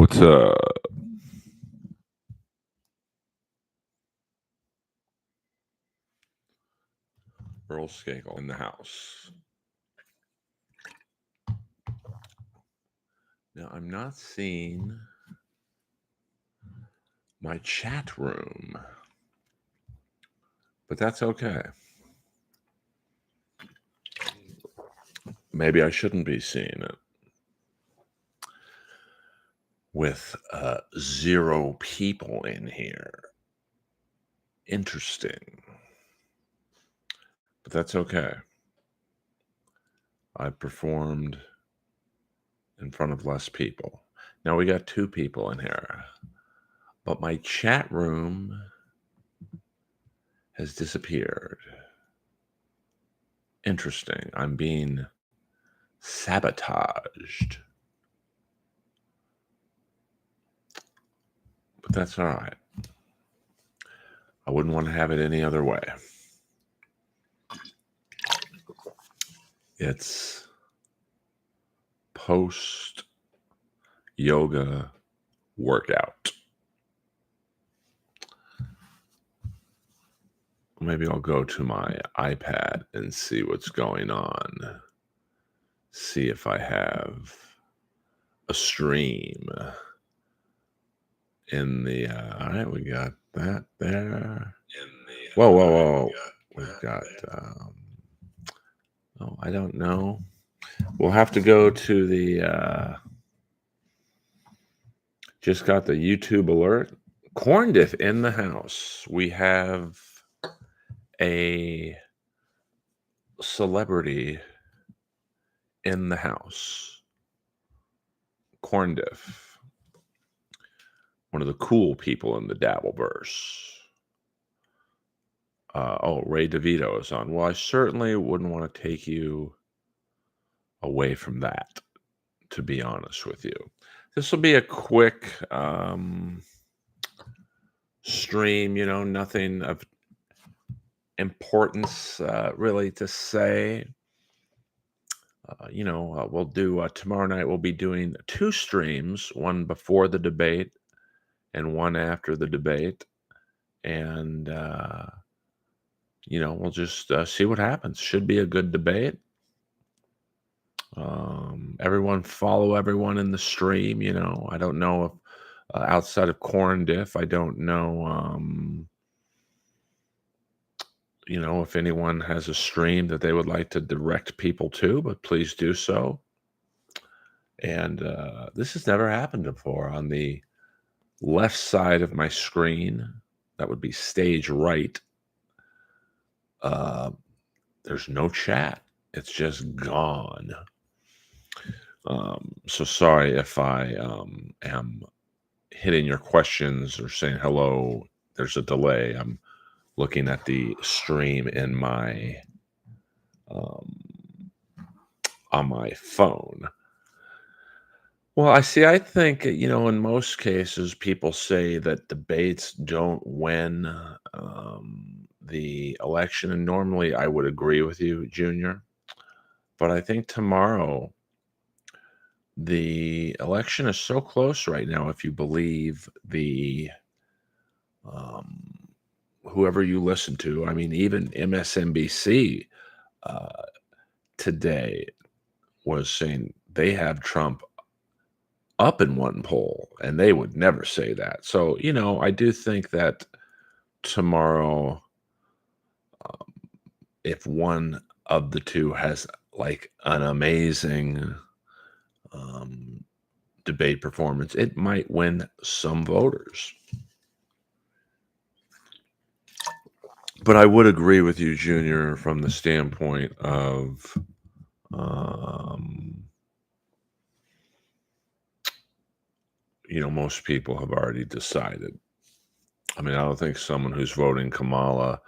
What's Earl Skakel in the house? Now, I'm not seeing my chat room, but that's okay. Maybe I shouldn't be seeing it. With 0 people in here. Interesting. But that's okay. I performed in front of less people. Now we got 2 people in here. But my chat room has disappeared. Interesting. I'm being sabotaged. But that's all right. I wouldn't want to have it any other way. It's post-yoga workout. Maybe I'll go to my iPad and see what's going on. See if I have a stream in the... all right, we got that there. Whoa. We've got... oh, I don't know. We'll have to go to the... just got the YouTube alert. Corn Diff in the house. We have a celebrity in the house. Corn Diff. One of the cool people in the Dabbleverse. Ray DeVito is on. Well, I certainly wouldn't want to take you away from that, to be honest with you. This will be a quick stream, nothing of importance really to say. We'll do tomorrow night. We'll be doing 2 streams, one before the debate and one after the debate. And, we'll just see what happens. Should be a good debate. Everyone follow everyone in the stream. I don't know if outside of Corn Diff, I don't know, if anyone has a stream that they would like to direct people to, but please do so. And this has never happened before. On the left side of my screen, that would be stage right, there's no chat. It's just gone. So sorry if I am hitting your questions or saying hello. There's a delay. I'm looking at the stream in my on my phone. Well, I think, in most cases, people say that debates don't win the election. And normally I would agree with you, Junior. But I think tomorrow, the election is so close right now, if you believe the whoever you listen to. I mean, even MSNBC today was saying they have Trump up in one poll, and they would never say that. So, I do think that tomorrow, if one of the two has like an amazing debate performance, it might win some voters. But I would agree with you, Junior, from the standpoint of most people have already decided. I mean, I don't think someone who's voting Kamala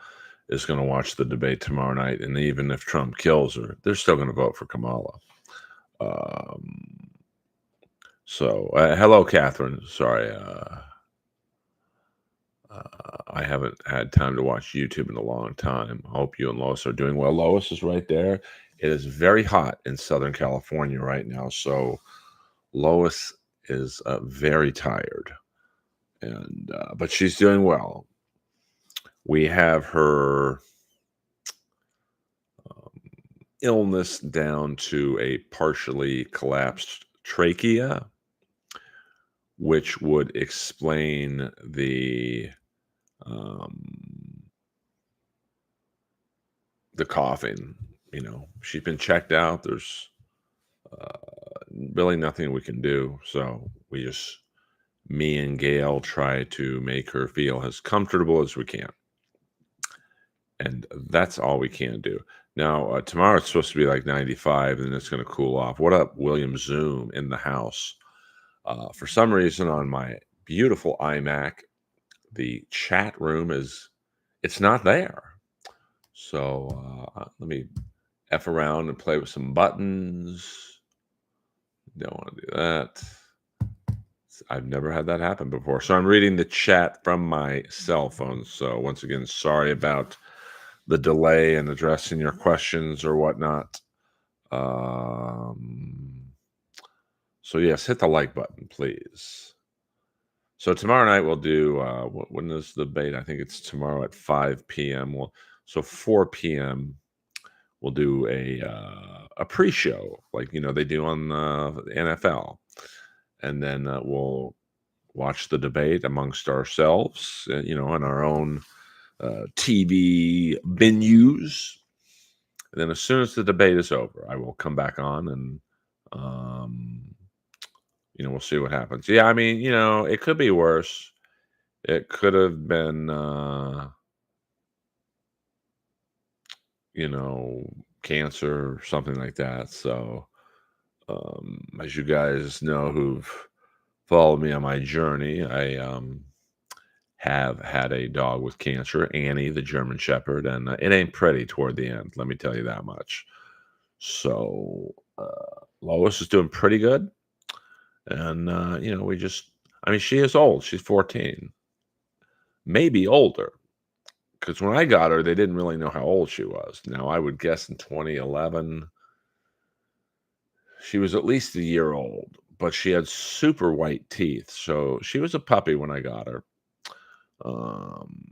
is going to watch the debate tomorrow night. And even if Trump kills her, they're still going to vote for Kamala. Hello, Catherine. Sorry. I haven't had time to watch YouTube in a long time. Hope you and Lois are doing well. Lois is right there. It is very hot in Southern California right now. So Lois is very tired, and but she's doing well. We have her um, illness down to a partially collapsed trachea, which would explain um, the coughing. She's been checked out. There's uh, really nothing we can do. So me and Gail try to make her feel as comfortable as we can. And that's all we can do. Now, tomorrow it's supposed to be like 95 and it's going to cool off. What up, William Zoom in the house? For some reason on my beautiful iMac, the chat room it's not there. So let me F around and play with some buttons. Don't want to do that. I've never had that happen before. So I'm reading the chat from my cell phone. So once again, sorry about the delay in addressing your questions or whatnot. So yes, hit the like button, please. So tomorrow night we'll do when is the debate? I think it's tomorrow at 5 p.m. So 4 p.m. we'll do a pre-show like they do on the NFL, and then we'll watch the debate amongst ourselves, in our own TV venues. And then as soon as the debate is over, I will come back on and we'll see what happens. Yeah, I mean, it could be worse. It could have been, cancer or something like that. So, as you guys know who've followed me on my journey, I have had a dog with cancer, Annie, the German Shepherd, and it ain't pretty toward the end. Let me tell you that much. So, Lois is doing pretty good. And, I mean, she is old. She's 14, maybe older. Because when I got her, they didn't really know how old she was. Now, I would guess in 2011, she was at least a year old, but she had super white teeth. So she was a puppy when I got her. Um,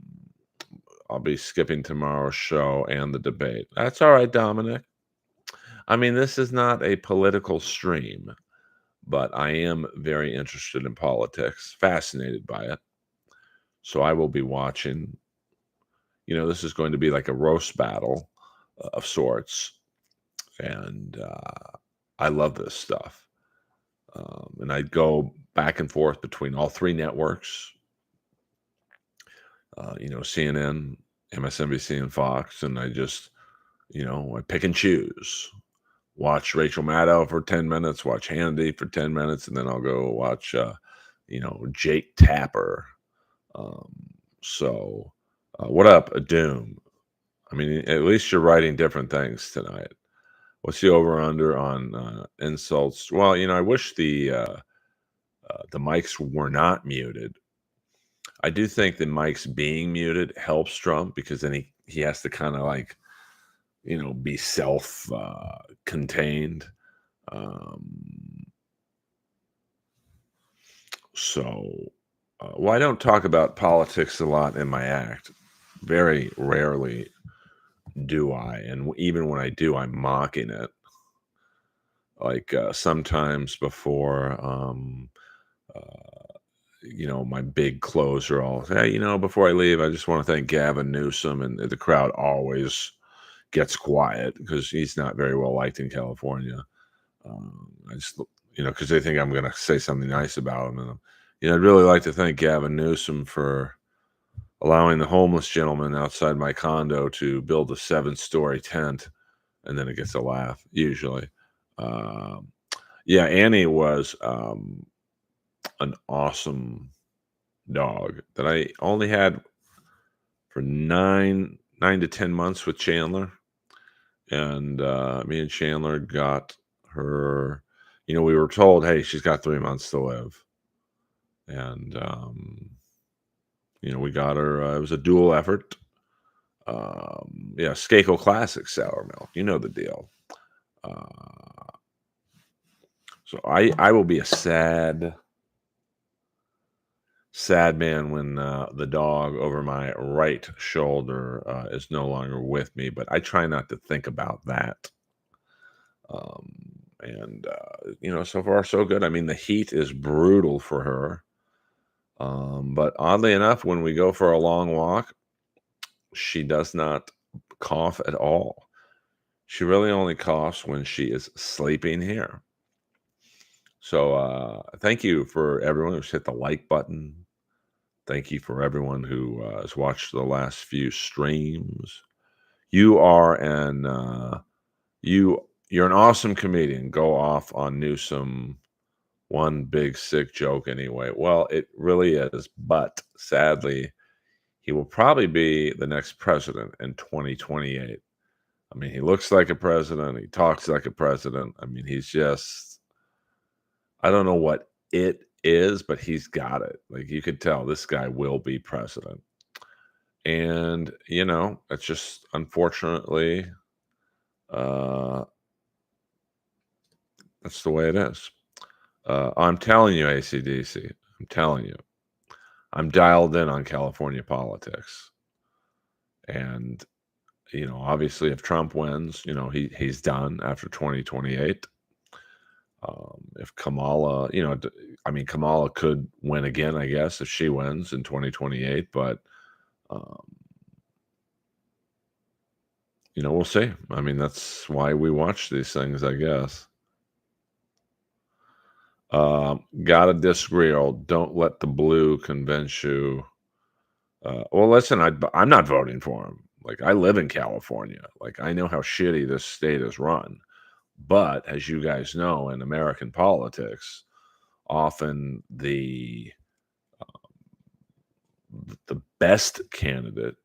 I'll be skipping tomorrow's show and the debate. That's all right, Dominic. I mean, this is not a political stream, but I am very interested in politics, fascinated by it. So I will be watching. This is going to be like a roast battle of sorts. And I love this stuff. And I go back and forth between all three networks, CNN, MSNBC, and Fox. And I just, I pick and choose. Watch Rachel Maddow for 10 minutes, watch Hannity for 10 minutes, and then I'll go watch, Jake Tapper. So, what up, Doom? I mean, at least you're writing different things tonight. What's the over/under on insults? Well, I wish the mics were not muted. I do think the mics being muted helps Trump because then he has to kind of like, be self contained. So, well, I don't talk about politics a lot in my act. Very rarely do I, and even when I do, I'm mocking it. Like sometimes before, my big closer, all hey, before I leave, I just want to thank Gavin Newsom, and the crowd always gets quiet because he's not very well liked in California. I just, because they think I'm going to say something nice about him, and I'd really like to thank Gavin Newsom for allowing the homeless gentleman outside my condo to build a 7-story tent, and then it gets a laugh usually. Yeah, Annie was an awesome dog that I only had for 9 to 10 months with Chandler, and me and Chandler got her. We were told, hey, she's got 3 months to live, and we got her. It was a dual effort. Yeah, Skakel Classic sour milk. You know the deal. So I will be a sad sad man when the dog over my right shoulder is no longer with me, but I try not to think about that. Um, and so far so good. I mean, the heat is brutal for her. But oddly enough, when we go for a long walk, she does not cough at all. She really only coughs when she is sleeping here. So thank you for everyone who's hit the like button. Thank you for everyone who has watched the last few streams. You are you're an awesome comedian. Go off on Newsom. One big sick joke anyway. Well, it really is, but sadly, he will probably be the next president in 2028. I mean, he looks like a president, he talks like a president. I mean, he's just I don't know what it is, but he's got it. Like, you could tell this guy will be president. And, it's just unfortunately, uh, that's the way it is. I'm telling you, AC/DC, I'm telling you, I'm dialed in on California politics. And, obviously, if Trump wins, he's done after 2028. If Kamala, Kamala could win again, I guess, if she wins in 2028. But, um, we'll see. I mean, that's why we watch these things, I guess. Gotta disagree, Earl. Don't let the blue convince you. Well, listen, I'm not voting for him. Like, I live in California. Like, I know how shitty this state is run. But as you guys know, in American politics, often the best candidate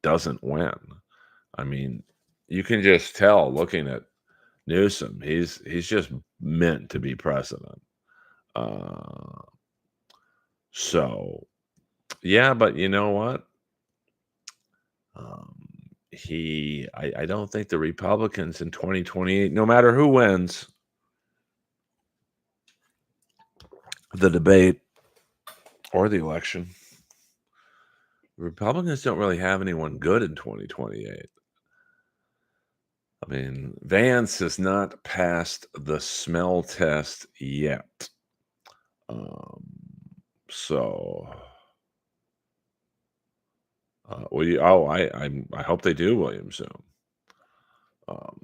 doesn't win. I mean, you can just tell looking at Newsom. He's just meant to be president. Uh, so yeah, but you know what? Um, I don't think the Republicans in 2028, no matter who wins the debate or the election, the Republicans don't really have anyone good in 2028. I mean, Vance has not passed the smell test yet. Um, so, I hope they do, William, soon. Um,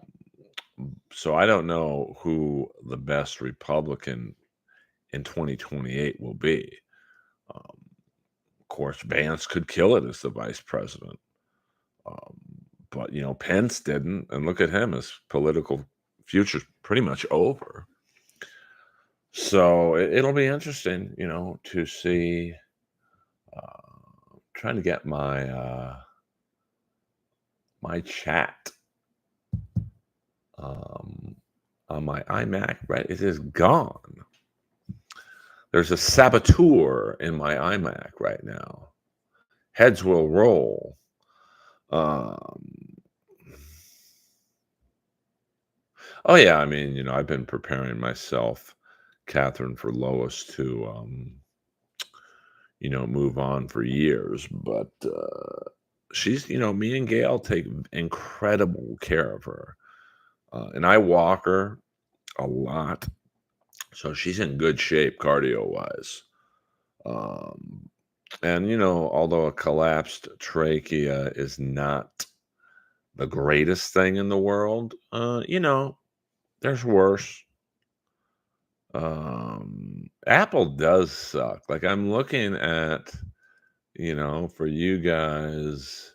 so I don't know who the best Republican in 2028 will be. Of course, Vance could kill it as the vice president. Um, but, Pence didn't. And look at him. His political future's pretty much over. So it'll be interesting, to see. Trying to get my chat on my iMac, right? It is gone. There's a saboteur in my iMac right now. Heads will roll. Oh yeah, I mean, I've been preparing myself, Catherine, for Lois to move on for years, but she's, me and Gail take incredible care of her. And I walk her a lot. So she's in good shape cardio wise. And although a collapsed trachea is not the greatest thing in the world, there's worse. Apple does suck. Like, I'm looking at, for you guys,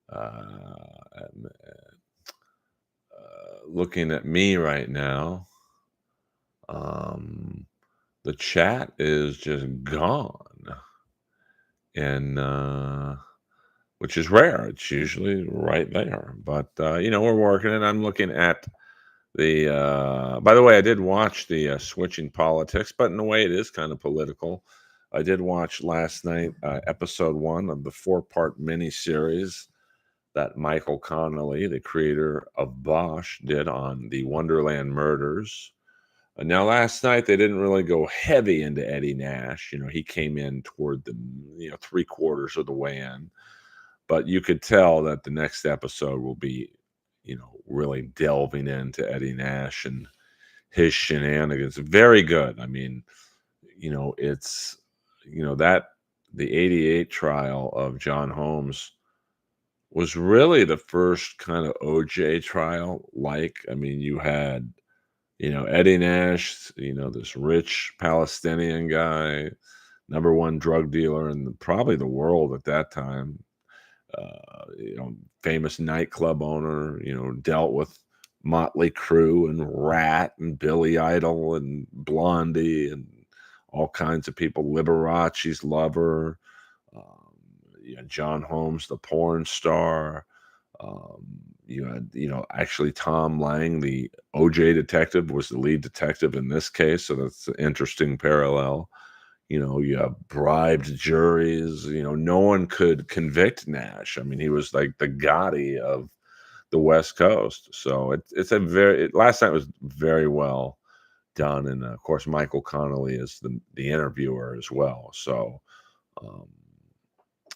I'm, looking at me right now. The chat is just gone, and which is rare. It's usually right there, but we're working it. I'm looking at the. By the way, I did watch the Switching Politics, but in a way, it is kind of political. I did watch last night episode 1 of the 4-part miniseries that Michael Connolly, the creator of Bosch, did on the Wonderland murders. Now, last night they didn't really go heavy into Eddie Nash. He came in toward the 3/4 of the way in, but you could tell that the next episode will be, really delving into Eddie Nash and his shenanigans. Very good. I mean, it's that the '88 trial of John Holmes was really the first kind of OJ trial. I mean, you had Eddie Nash, this rich Palestinian guy, number one drug dealer in probably the world at that time. Famous nightclub owner. Dealt with Motley Crue and Rat and Billy Idol and Blondie and all kinds of people. Liberace's lover. Um, John Holmes, the porn star. Um, you had, actually Tom Lang, the OJ detective, was the lead detective in this case. So that's an interesting parallel. You have bribed juries. No one could convict Nash. I mean, he was like the Gotti of the West Coast. So it's a last night was very well done. And of course, Michael Connolly is the interviewer as well. So, um,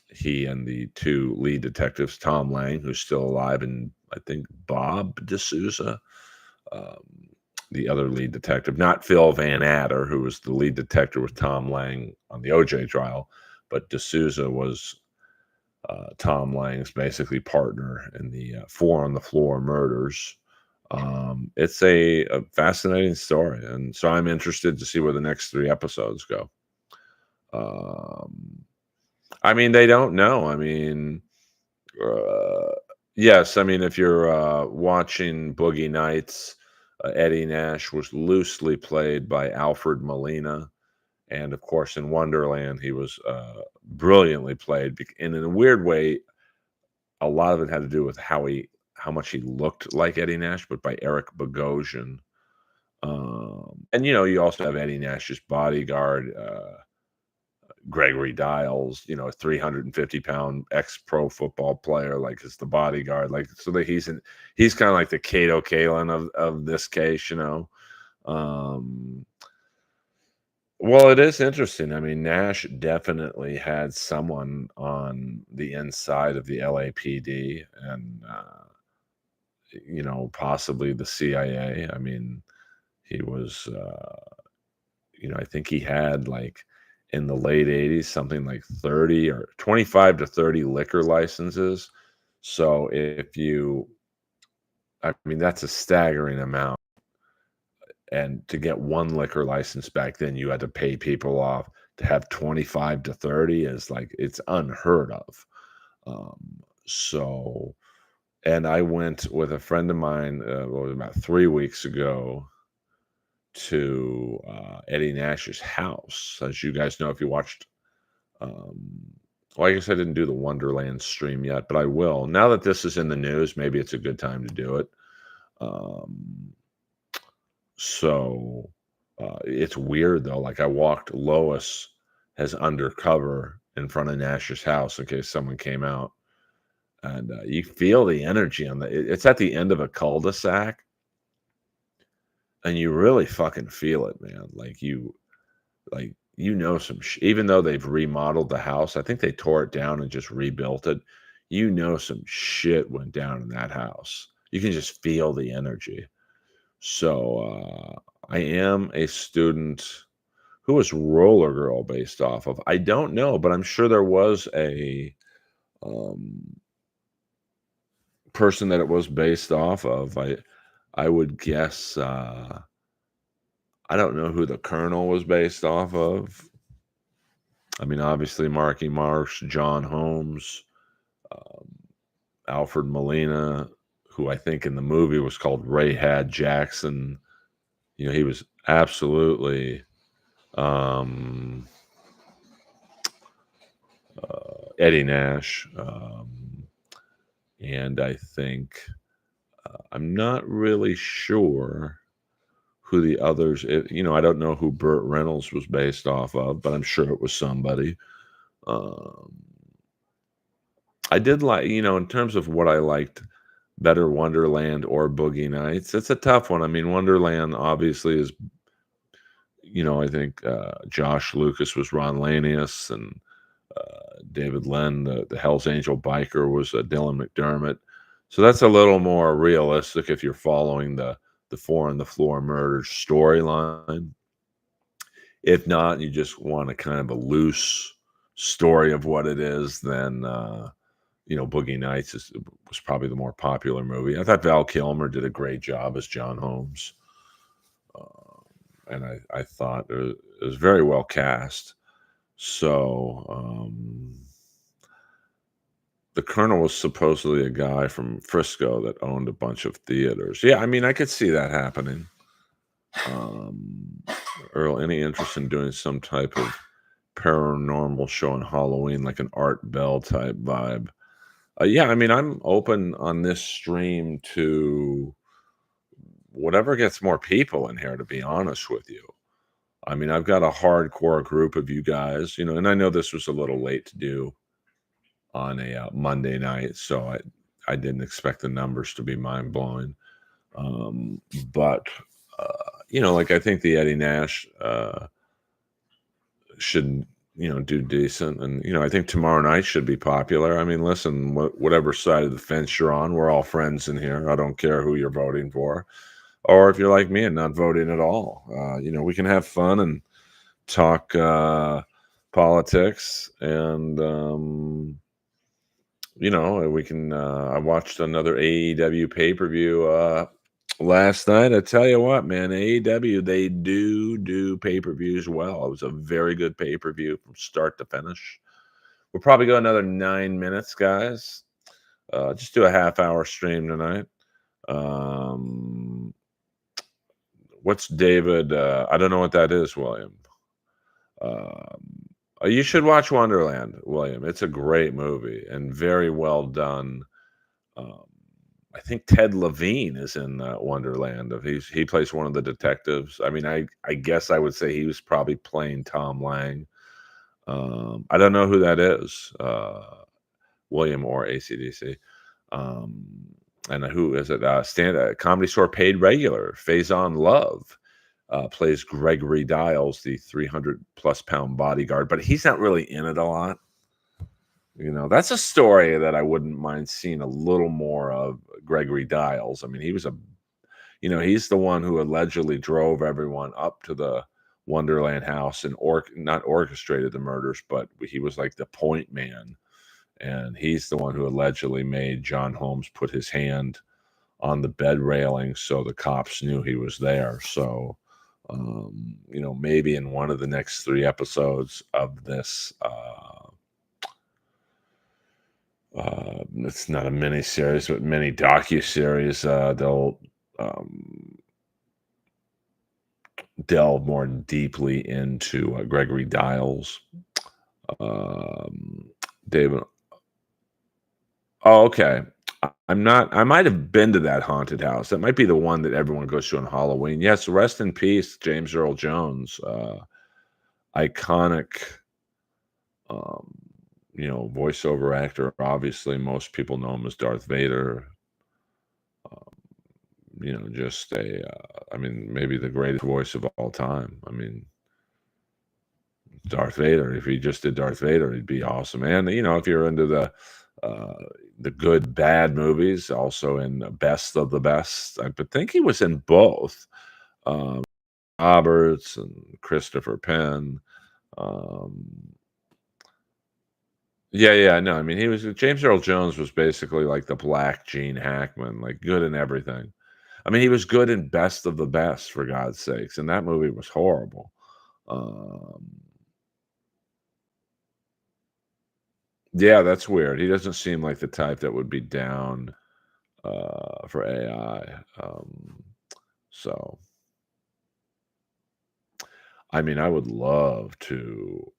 he and the two lead detectives, Tom Lang, who's still alive, and I think Bob D'Souza, um, the other lead detective, not Phil Van Adder, who was the lead detective with Tom Lang on the OJ trial, but D'Souza was Tom Lang's basically partner in the Four on the Floor murders. It's a fascinating story, and so I'm interested to see where the next 3 episodes go. Um, I mean, they don't know. I mean, uh, yes, I mean, if you're watching Boogie Nights, Eddie Nash was loosely played by Alfred Molina, and of course, in Wonderland, he was brilliantly played. And in a weird way, a lot of it had to do with how much he looked like Eddie Nash, but by Eric Bogosian. And you also have Eddie Nash's bodyguard. Gregory Dials, a 350-pound ex-pro football player, like is the bodyguard, like so that he's kind of like the Kato Kalin of this case. Um, well, it is interesting. I mean, Nash definitely had someone on the inside of the LAPD and possibly the CIA. I mean, he was I think he had like in the late '80s something like 30 or 25 to 30 liquor licenses. So I mean, that's a staggering amount. And to get one liquor license back then, you had to pay people off. To have 25 to 30 is like it's unheard of. So, and I went with a friend of mine, about 3 weeks ago to Eddie Nash's house. As you guys know, if you watched, um, well, I guess I didn't do the Wonderland stream yet, but I will. Now that this is in the news, maybe it's a good time to do it. Um, so it's weird though. Like I walked Lois as undercover in front of Nash's house in case someone came out, and you feel the energy on it's at the end of a cul-de-sac, and you really fucking feel it, man. Like, some even though they've remodeled the house, I think they tore it down and just rebuilt it. Some shit went down in that house. You can just feel the energy. So, I am a student. Who was Roller Girl based off of? I don't know, but I'm sure there was a, um, person that it was based off of. I would guess, I don't know who the Colonel was based off of. I mean, obviously, Marky Marsh, John Holmes, um, Alfred Molina, who I think in the movie was called Ray Had Jackson. He was absolutely um, Eddie Nash. And I think, I'm not really sure who the others, I don't know who Burt Reynolds was based off of, but I'm sure it was somebody. Um, I did like, in terms of what I liked better, Wonderland or Boogie Nights. It's a tough one. I mean, Wonderland obviously is I think Josh Lucas was Ron Lanius, and David Len, the Hell's Angel biker, was Dylan McDermott. So that's a little more realistic if you're following the four on the floor murders storyline. If not, you just want a kind of a loose story of what it is, then Boogie Nights was probably the more popular movie. I thought Val Kilmer did a great job as John Holmes, uh, and I thought it was very well cast. So the Colonel was supposedly a guy from Frisco that owned a bunch of theaters. Yeah, I mean, I could see that happening. Um, Earl, any interest in doing some type of paranormal show on Halloween, like an Art Bell type vibe? Yeah, I mean, I'm open on this stream to whatever gets more people in here, to be honest with you. I mean, I've got a hardcore group of you guys, and I know this was a little late to do on a Monday night, so I didn't expect the numbers to be mind blowing. But like I think the Eddie Nash should do decent, and I think tomorrow night should be popular. I mean, listen, whatever side of the fence you're on, we're all friends in here. I don't care who you're voting for, or if you're like me and not voting at all. We can have fun and talk politics, and we can. I watched another AEW pay-per-view last night. I tell you what, man, AEW, they do pay-per-views well. It was a very good pay-per-view from start to finish. We'll probably go another 9 minutes, guys. Just do a half-hour stream tonight. What's David? I don't know what that is, William. You should watch Wonderland, William. It's a great movie and very well done. I think Ted Levine is in Wonderland. He plays one of the detectives. I mean, I guess I would say he was probably playing Tom Lang. I don't know who that is, William or AC/DC. And who is it? Comedy Store paid regular Faison Love plays Gregory Dials, the 300+ pound bodyguard, but he's not really in it a lot. That's a story that I wouldn't mind seeing a little more of. Gregory Dials. I mean, he's the one who allegedly drove everyone up to the Wonderland house and not orchestrated the murders, but he was like the point man. And he's the one who allegedly made John Holmes put his hand on the bed railing so the cops knew he was there. So, maybe in one of the next 3 episodes of this, it's not a mini series, but mini docu-series, they'll delve more deeply into Gregory Dials. David. Oh, okay. I might have been to that haunted house. That might be the one that everyone goes to on Halloween. Yes, rest in peace, James Earl Jones. Iconic, voiceover actor. Obviously, most people know him as Darth Vader. Just maybe the greatest voice of all time. I mean, Darth Vader. If he just did Darth Vader, he'd be awesome. And if you're into the good bad movies, also in Best of the Best. I think he was in both. Roberts and Christopher Penn. Yeah, no. I mean, James Earl Jones was basically like the black Gene Hackman, like good in everything. I mean, he was good in Best of the Best, for God's sakes, and that movie was horrible. Yeah, that's weird. He doesn't seem like the type that would be down for AI. So, I mean, I would love to.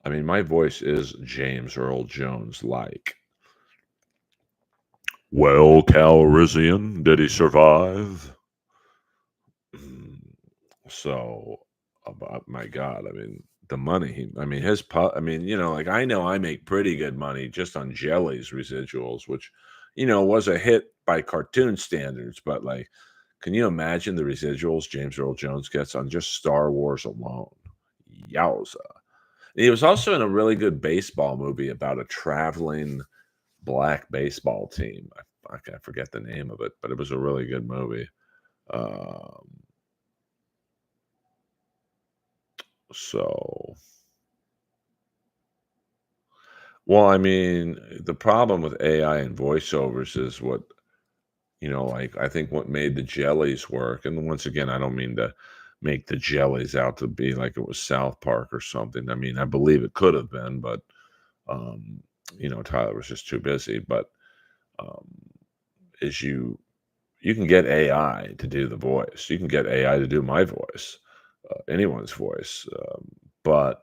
I mean, my voice is James Earl Jones like. Well, Calrissian, did he survive? So, my God, I mean, the money. I mean, like I know I make pretty good money just on Jelly's residuals, which, was a hit by cartoon standards, but like, Can you imagine the residuals James Earl Jones gets on just Star Wars alone? Yowza. He was also in a really good baseball movie about a traveling black baseball team. I forget the name of it, but it was a really good movie. Um, so, well, I mean, the problem with AI and voiceovers is what, like, I think what made the jellies work, and once again, I don't mean to make the jellies out to be like it was South Park or something. I mean, I believe it could have been, but, um, Tyler was just too busy. But um, is you can get AI to do the voice. You can get AI to do my voice, anyone's voice, but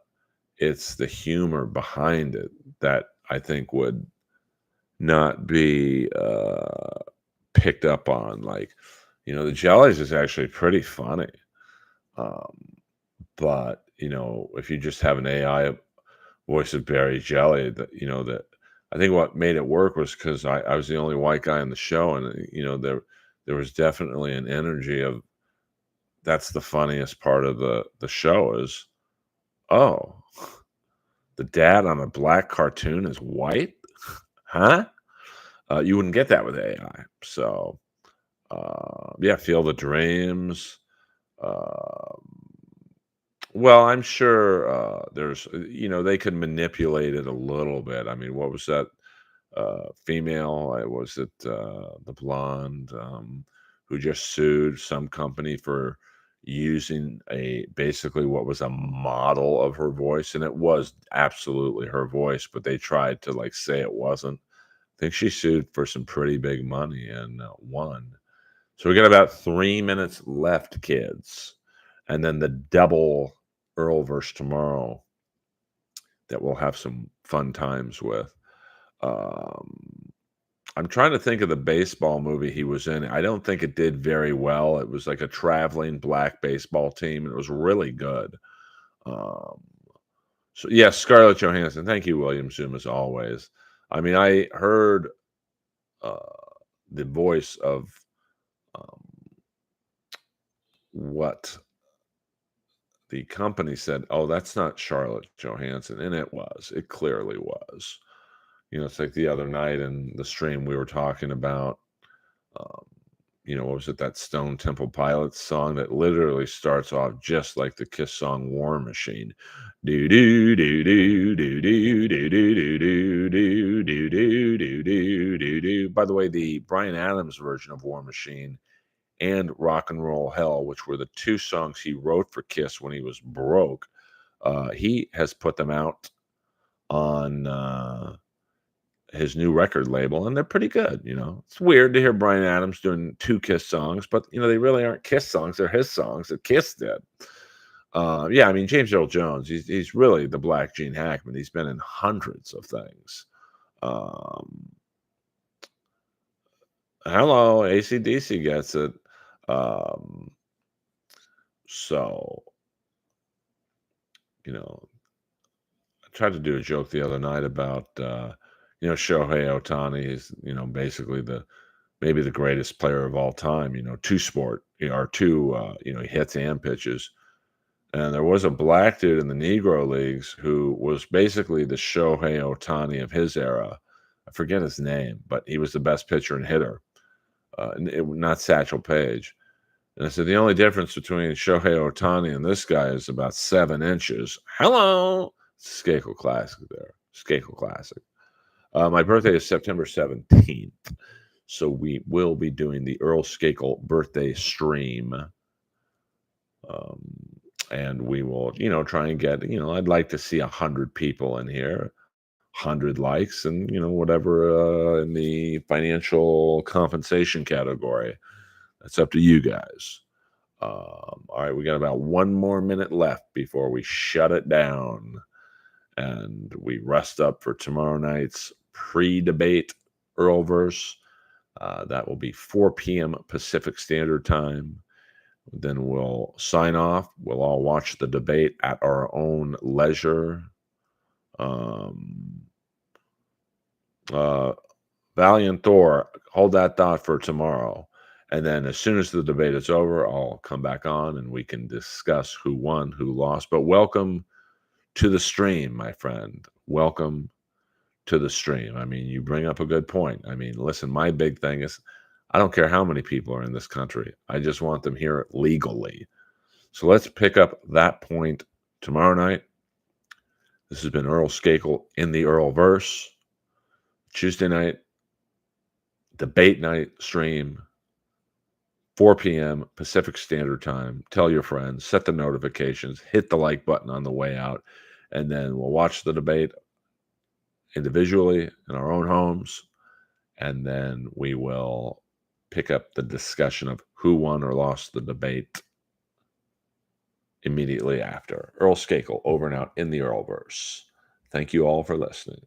it's the humor behind it that I think would not be picked up on. Like, the Jellies is actually pretty funny, um, but if you just have an AI voice of Barry Jelly, that I think what made it work was because I was the only white guy on the show, and there was definitely an energy of that's the funniest part of the show is, oh, the dad on a black cartoon is white, huh? You wouldn't get that with AI. So yeah, Field of Dreams. Um, well, I'm sure there's they could manipulate it a little bit. I mean, what was that female? Was it the blonde who just sued some company for using a basically what was a model of her voice, and it was absolutely her voice, but they tried to like say it wasn't. I think she sued for some pretty big money and won. So we got about 3 minutes left, kids, and then the double Earlverse tomorrow that we'll have some fun times with. Um, I'm trying to think of the baseball movie he was in. I don't think it did very well. It was like a traveling black baseball team, and it was really good. Um, so yes, Scarlett Johansson. Thank you, William Zoom, as always. I mean, I heard uh, the voice of um, what the company said. Oh, that's not Charlotte Johansson, and it was. It clearly was. It's like the other night in the stream we were talking about. Um, what was it? That Stone Temple Pilots song that literally starts off just like the Kiss song "War Machine." Do do do do do do do do do do do do do do do do do. By the way, the Bryan Adams version of War Machine and Rock and Roll Hell, which were the two songs he wrote for Kiss when he was broke, he has put them out on his new record label, and they're pretty good. It's weird to hear Bryan Adams doing two Kiss songs, but they really aren't Kiss songs. They're his songs that Kiss did. Yeah, I mean James Earl Jones. He's really the Black Gene Hackman. He's been in hundreds of things. Um, hello, AC/DC gets it. Um, so you know, I tried to do a joke the other night about Shohei Ohtani is basically the maybe the greatest player of all time, two sport, or two, he hits and pitches. And there was a black dude in the Negro Leagues who was basically the Shohei Ohtani of his era. I forget his name, but he was the best pitcher and hitter, not Satchel Paige. And I said, the only difference between Shohei Ohtani and this guy is about 7 inches. Hello. Skakel Classic there. Skakel Classic. My birthday is September 17th. So we will be doing the Earl Skakel birthday stream. Um, and we will, try and get, I'd like to see 100 people in here, 100 likes, and, whatever in the financial compensation category. That's up to you guys. All right, we got about 1 more minute left before we shut it down. And we rest up for tomorrow night's pre-debate Earlverse. That will be 4 p.m. Pacific Standard Time. Then we'll sign off. We'll all watch the debate at our own leisure. Um, Valiant Thor, hold that thought for tomorrow. And then as soon as the debate is over, I'll come back on and we can discuss who won, who lost. But welcome to the stream, my friend. Welcome to the stream. I mean, you bring up a good point. I mean, listen, my big thing is I don't care how many people are in this country. I just want them here legally. So let's pick up that point tomorrow night. This has been Earl Skakel in the Earlverse. Tuesday night, debate night stream, 4 p.m. Pacific Standard Time. Tell your friends, set the notifications, hit the like button on the way out, and then we'll watch the debate individually in our own homes, and then we will pick up the discussion of who won or lost the debate immediately after. Earl Skakel, over and out in the Earlverse. Thank you all for listening.